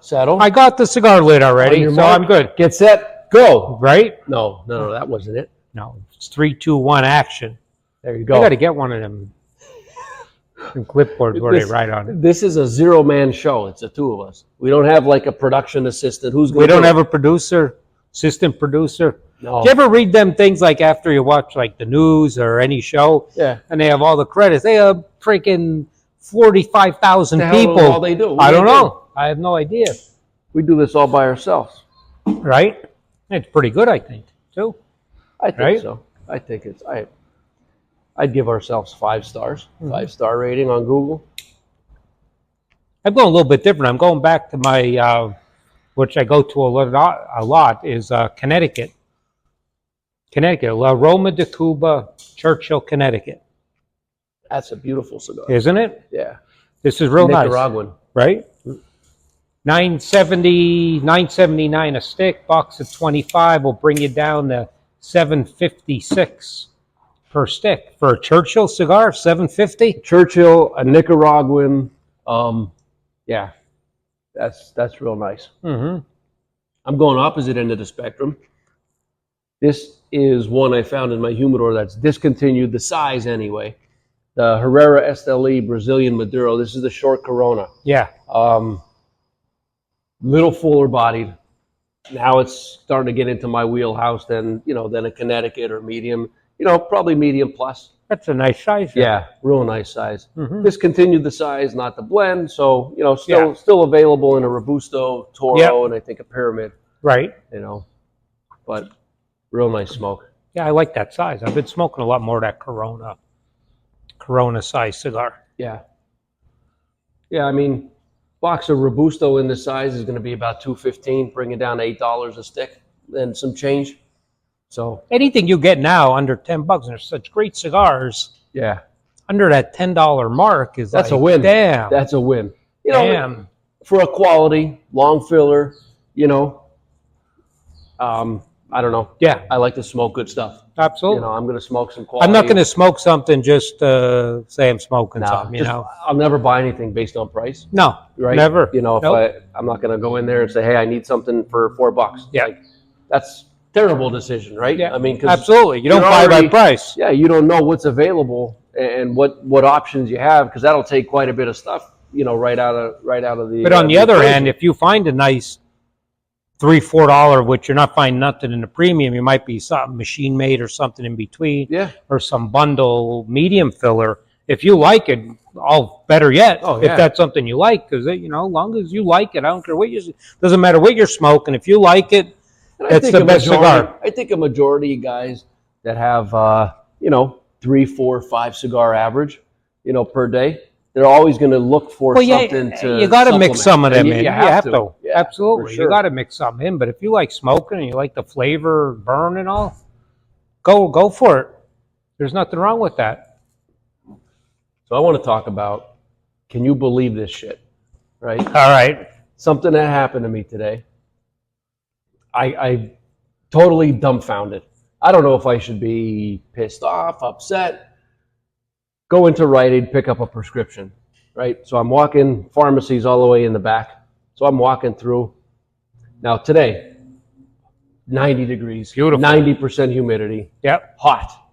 Settle. I got the cigar lid already, so I'm good. Get set, go. Right? No, that wasn't it. No, it's 3, 2, 1, action. There you go. I got to get one of them clipboards where they write on it. This is a zero-man show. It's the two of us. We don't have like a production assistant. We don't have a producer, assistant producer. No. Do you ever read them things like after you watch like the news or any show? Yeah. And they have all the credits. They have freaking 45,000 people. All they do. I don't know. I have no idea. We do this all by ourselves. Right? It's pretty good, I think, too. I think so. I think it's I'd give ourselves 5 stars. 5-star rating on Google. I'm going a little bit different. I'm going back to my which I go to a lot is Connecticut. Aroma de Cuba, Churchill, Connecticut. That's a beautiful cigar. Isn't it? Yeah. This is real Nicaraguan. nice. Right? $9.79 a stick, box of 25 will bring you down to $7.56 per stick. For a Churchill cigar, $7.50? Churchill, a Nicaraguan, yeah. That's real nice. Mm-hmm. I'm going opposite end of the spectrum. This is one I found in my humidor that's discontinued, the size anyway. The Herrera Esteli Brazilian Maduro. This is the short Corona. Yeah. Little fuller bodied. Now it's starting to get into my wheelhouse than a Connecticut or medium. Probably medium plus. That's a nice size. Yeah, real nice size. Mm-hmm. Discontinued the size, not the blend. So, still available in a Robusto, Toro, and I think a Pyramid. Right. But real nice smoke. Yeah, I like that size. I've been smoking a lot more of that Corona size cigar. Yeah. Yeah, I mean, box of Robusto in this size is going to be about $2.15, bring it down to $8 a stick and some change. So anything you get now under $10, and they're such great cigars. Yeah. Under that $10 mark is that's a win. Damn. That's a win. Damn. For a quality, long filler, I don't know. Yeah. I like to smoke good stuff. Absolutely. I'm going to smoke some quality. I'm not going to smoke something just to say I'm smoking something, I'll never buy anything based on price. No. Right? Never. If I'm not going to go in there and say, hey, I need something for $4. Yeah. That's terrible decision, right? Yeah. I mean, absolutely. You don't buy by price. Yeah, you don't know what's available and what options you have, because that'll take quite a bit of stuff, right out of the. But on the other hand, if you find a nice $3, $4, which you're not finding nothing in the premium, you might be something machine made or something in between, or some bundle medium filler. If you like it, all better yet. If that's something you like, because as long as you like it, I don't care what doesn't matter what you're smoking. If you like it, it's the best cigar. I think a majority of guys that have 3, 4, 5 cigar average, per day, they're always going to look for something to. You got to mix some of them in. You have to. Yeah, absolutely. Sure. You got to mix some in. But if you like smoking and you like the flavor, burn and all, go for it. There's nothing wrong with that. So I want to talk about, can you believe this shit? Right? All right. Something that happened to me today. I totally dumbfounded. I don't know if I should be pissed off, upset. Go into Rite Aid, pick up a prescription, right? So I'm walking, pharmacies all the way in the back. So I'm walking through. Now today, 90 degrees, beautiful, 90% humidity, hot.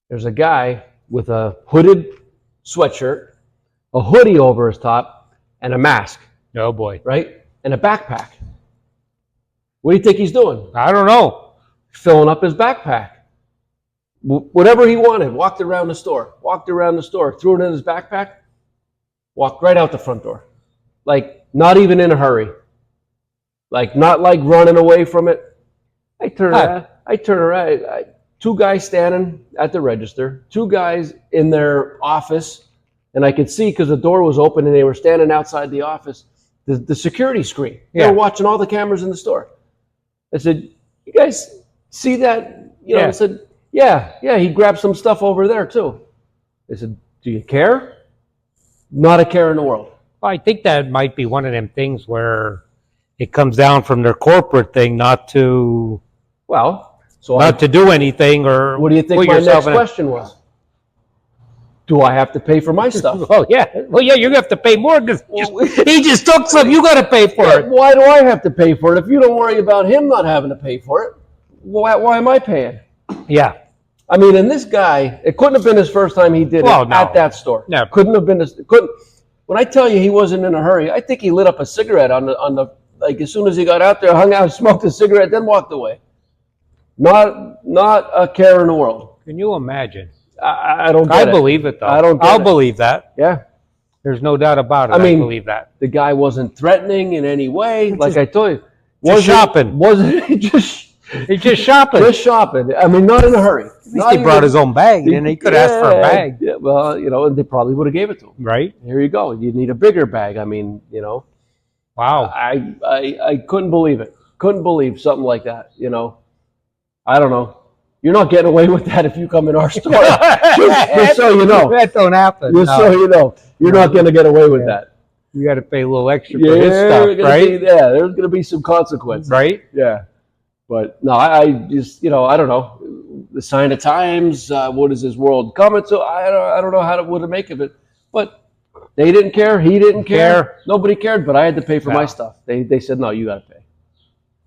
There's a guy with a hooded sweatshirt, a hoodie over his top, and a mask. Oh boy. Right? And a backpack. What do you think he's doing? I don't know. Filling up his backpack. Whatever he wanted. Walked around the store. Threw it in his backpack. Walked right out the front door. Like, not even in a hurry. Like, not like running away from it. I turn around. 2 guys standing at the register. 2 guys in their office. And I could see, because the door was open and they were standing outside the office, the security screen. They were watching all the cameras in the store. I said, you guys see that? I said, yeah, he grabbed some stuff over there too. I said, do you care? Not a care in the world. Well, I think that might be one of them things where it comes down from their corporate thing not to do anything. Or what do you think my next question was? do I have to pay for my stuff? Oh, yeah. Well, yeah, you have to pay more because he just took some. You got to pay for it. Why do I have to pay for it? If you don't worry about him not having to pay for it, why am I paying? Yeah. I mean, and this guy, it couldn't have been his first time he did it at that store. No. Couldn't have been. When I tell you he wasn't in a hurry, I think he lit up a cigarette on the like as soon as he got out there, hung out, smoked a cigarette, then walked away. Not a care in the world. Can you imagine? I don't get it. I believe it, though. I'll believe that. Yeah. There's no doubt about it. I believe that. The guy wasn't threatening in any way. Like I told you. Just shopping. Wasn't he just... He's just shopping. Just shopping. I mean, not in a hurry. At least he brought his own bag, and he could ask for a bag. Yeah, well, and they probably would have gave it to him. Right. Here you go. You need a bigger bag. I mean, Wow. I couldn't believe it. Couldn't believe something like that, I don't know. You're not getting away with that if you come in our store. just so you know. That don't happen. Just so you know. You're not going to get away with that. You got to pay a little extra for his stuff, right? There's going to be some consequences. Right? Yeah. But no, I just, I don't know. The sign of times, what is this world coming to? I don't know what to make of it. But they didn't care. He didn't care. Nobody cared, but I had to pay for my stuff. They said, no, you got to pay.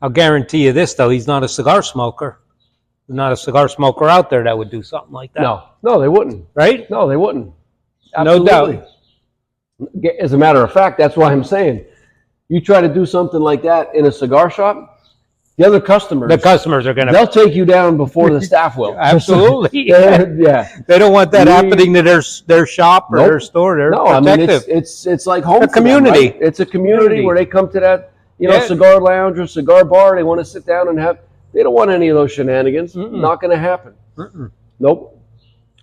I'll guarantee you this, though. He's not a cigar smoker. There's not a cigar smoker out there that would do something like that. No, they wouldn't. Right? No, they wouldn't. Absolutely. No doubt. As a matter of fact, that's why I'm saying, you try to do something like that in a cigar shop, the other customers... The customers are going to... They'll take you down before the staff will. Absolutely. Yeah. They don't want that happening to their shop or their store. They're protective. I mean, it's like home. A community. Right? It's a community where they come to that, cigar lounge or cigar bar. They want to sit down and have... They don't want any of those shenanigans. Not going to happen. Nope.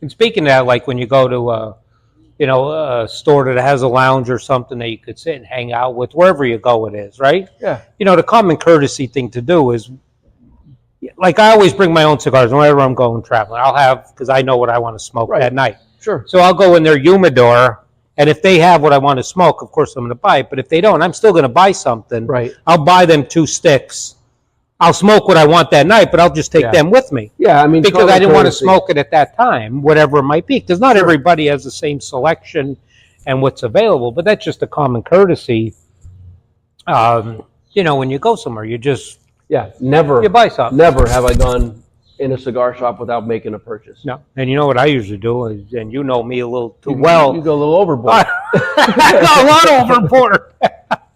And speaking of that, like when you go to a store that has a lounge or something that you could sit and hang out with, wherever you go it is, right? Yeah. The common courtesy thing to do is, like I always bring my own cigars whenever I'm going traveling. I'll have, because I know what I want to smoke that night. Sure. So I'll go in their humidor, and if they have what I want to smoke, of course I'm going to buy it. But if they don't, I'm still going to buy something. Right. I'll buy them 2 sticks. I'll smoke what I want that night, but I'll just take them with me. Yeah, I mean, because I didn't want to smoke it at that time, whatever it might be. Because not everybody has the same selection and what's available. But that's just a common courtesy. When you go somewhere, you just never you buy something. Never have I gone in a cigar shop without making a purchase. No, and you know what I usually do is, and you know me a little too well. You go a little overboard. I go a lot overboard.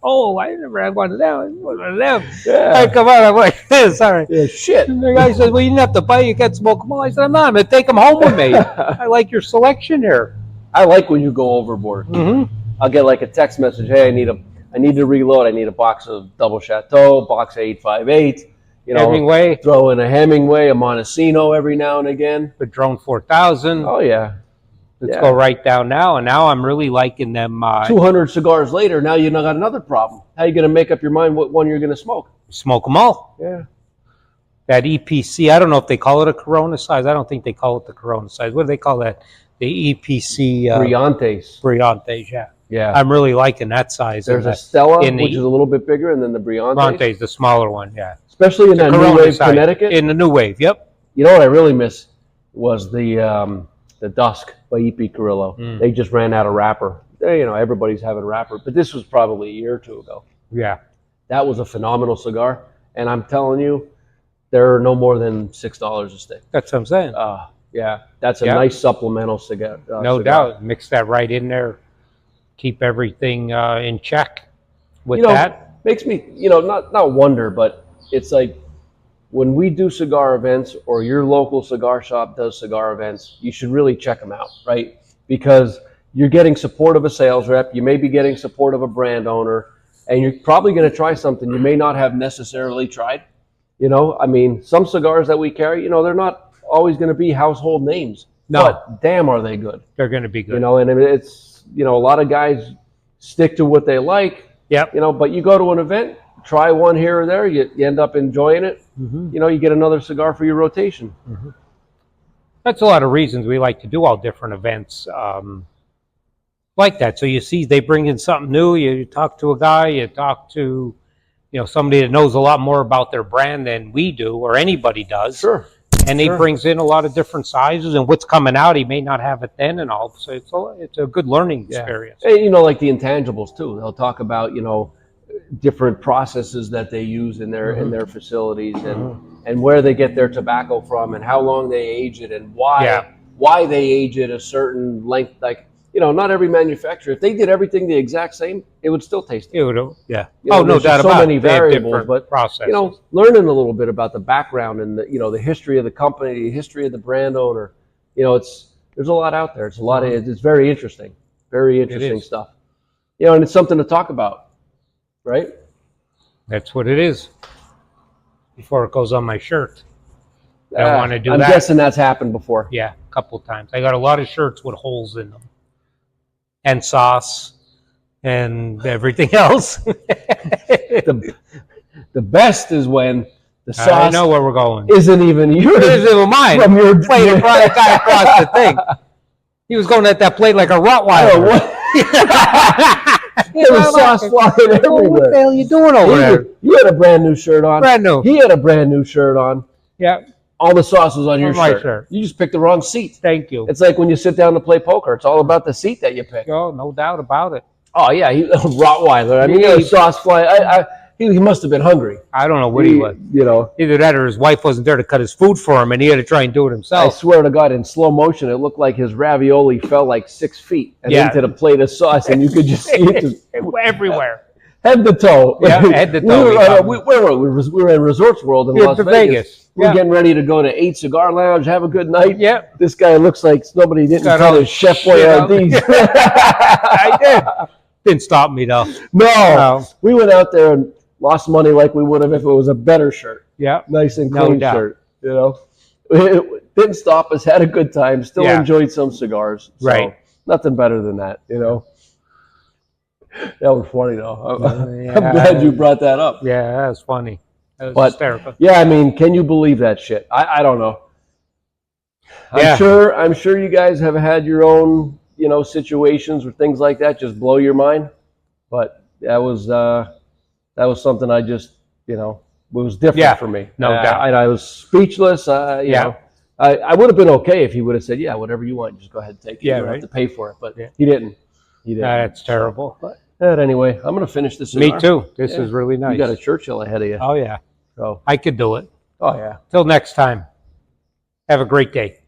Oh, I never had one of them. Yeah. I come on, I'm like, sorry. Yeah, shit. And the guy says, well, you didn't have to buy, you can smoke them all. I said, I'm not. I'm going to take them home with me. I like your selection here. I like when you go overboard. Mm-hmm. I'll get like a text message, hey, I need to reload. I need a box of Double Chateau, box of 858. Hemingway. Throw in a Hemingway, a Montesino every now and again. Padron 4000. Oh, yeah. Let's go right down now. And now I'm really liking them. 200 cigars later, now you've got another problem. How are you going to make up your mind what one you're going to smoke? Smoke them all. Yeah. That EPC, I don't know if they call it a Corona size. I don't think they call it the Corona size. What do they call that? The EPC. Brillantes. Brillantes, yeah. Yeah. I'm really liking that size. There's a Stella, which is a little bit bigger, and then the Brillantes. Brillantes, the smaller one, yeah. Especially in that New Wave, Connecticut. In the New Wave, yep. You know what I really miss was the Dusk by E.P. Carrillo. They just ran out of wrapper. Everybody's having wrapper, but this was probably a year or two ago. Yeah. That was a phenomenal cigar, and I'm telling you, they're no more than $6 a stick. That's what I'm saying. Yeah, that's a nice supplemental cigar. No doubt. Mix that right in there. Keep everything in check with that. Makes me, not wonder, but it's like when we do cigar events or your local cigar shop does cigar events, you should really check them out, right? Because you're getting support of a sales rep, you may be getting support of a brand owner, and you're probably going to try something you may not have necessarily tried. Some cigars that we carry, they're not always going to be household names. No. But damn, are they good. They're going to be good. And it's, a lot of guys stick to what they like. Yep. But you go to an event, try one here or there, you end up enjoying it. Mm-hmm. You get another cigar for your rotation. Mm-hmm. That's a lot of reasons we like to do all different events like that. So you see, they bring in something new. You talk to a guy, you talk to, somebody that knows a lot more about their brand than we do or anybody does. Sure. And he brings in a lot of different sizes, and what's coming out, he may not have it then and all. So it's a good learning experience. And, you know, like the intangibles too. They'll talk about, you know, different processes that they use in their facilities, and where they get their tobacco from, and how long they age it, and why they age it a certain length. Like, you know, not every manufacturer, if they did everything the exact same, it would still taste It would, yeah. You know, No doubt so about it. many variables, but processes. you know, learning a little bit about the background and the, you know, the history of the company, the history of the brand owner. You know, there's a lot out there. It's a lot of it's very interesting stuff. You know, and it's something to talk about, right? That's what it is. Before it goes on my shirt, I don't want to do I'm that. I'm guessing that's happened before. Yeah, a couple of times. I got a lot of shirts with holes in them, and sauce, and everything else. The best is when the sauce I know where we're going. isn't even yours. It isn't even mine. From your plate across the guy across the thing. He was going at that plate like a Rottweiler. There was sauce flying everywhere. What the hell are you doing over there? You had a brand new shirt on. Brand new. He had a brand new shirt on. Yeah. All the sauce was on your my shirt. shirt. You just picked the wrong seat. Thank you. It's like when you sit down to play poker. It's all about the seat that you pick. Oh, no doubt about it. Oh, yeah. Rottweiler. I mean, he had sauce flying. He must have been hungry. I don't know what he was. You know. Either that or his wife wasn't there to cut his food for him, and he had to try and do it I himself. swear to God, in slow motion, it looked like his ravioli fell like 6 feet and into the plate of sauce, and you could just see it just everywhere. head to toe. Yeah, head to toe. We were in Resorts World in Las Vegas. We were getting ready to go to 8 Cigar Lounge, have a good night. Yep. This guy looks like nobody didn't Got tell all his Chef Boyardee. I did. Didn't stop me, though. No. We went out there and lost money like we would have if it was a better shirt. Yeah. Nice and clean shirt. You know, it didn't stop us. Had a good time. Still enjoyed some cigars. So right. Nothing better than that. You know. That was funny though. I'm glad you brought that up. Yeah, that was funny. That was hysterical. Yeah, I mean, can you believe that shit? I don't know. I'm sure you guys have had your own, you know, situations or things like that just blow your mind. But that was something I just, you know, it was different for me. No doubt. I was speechless. You know, I would have been okay if he would have said, yeah, whatever you want, just go ahead and take it. You don't have to pay for it. But he didn't. That's terrible. But anyway, I'm going to finish this cigar. Me too. This is really nice. You got a Churchill ahead of you. Oh, yeah. So I could do it. Oh, yeah. Till next time. Have a great day.